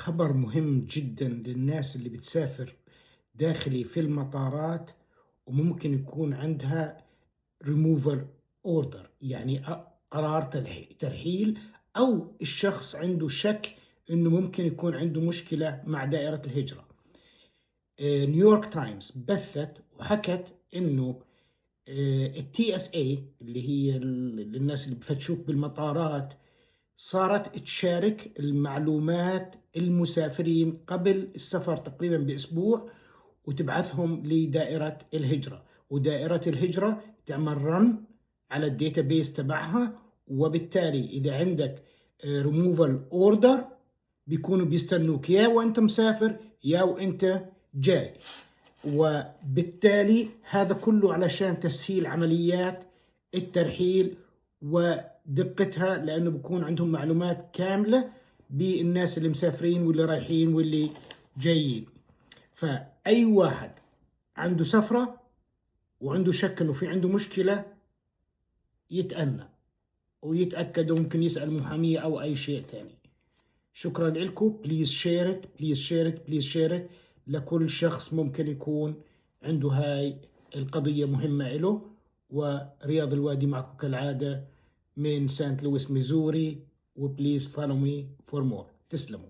خبر مهم جدا للناس اللي بتسافر داخلي في المطارات، وممكن يكون عندها removal order، يعني قرار ترحيل، أو الشخص عنده شك إنه ممكن يكون عنده مشكلة مع دائرة الهجرة. نيويورك تايمز بثت وحكت إنه التي اس اي اللي هي الناس اللي بفتشوك بالمطارات صارت تشارك المعلومات المسافرين قبل السفر تقريبا بأسبوع، وتبعثهم لدائرة الهجرة، ودائرة الهجرة تعمل رن على الديتابيس تبعها. وبالتالي إذا عندك ريموفال اوردر بيكونوا بيستنوك يا وانت مسافر يا وانت جاي. وبالتالي هذا كله علشان تسهيل عمليات الترحيل ودقتها، لأنه بكون عندهم معلومات كاملة بالناس اللي مسافرين واللي رايحين واللي جايين. فأي واحد عنده سفرة وعنده شك إنه في عنده مشكلة يتأنى ويتأكد، وممكن يسأل محامية أو أي شيء ثاني. شكرا لكم. بليز شير ات، بليز شير ات، بليز شير ات لكل شخص ممكن يكون عنده هاي القضية مهمة له. ورياض الوادي معكم كالعادة من سانت لويس ميزوري، وبليز فولو مي فور مور. تسلموا.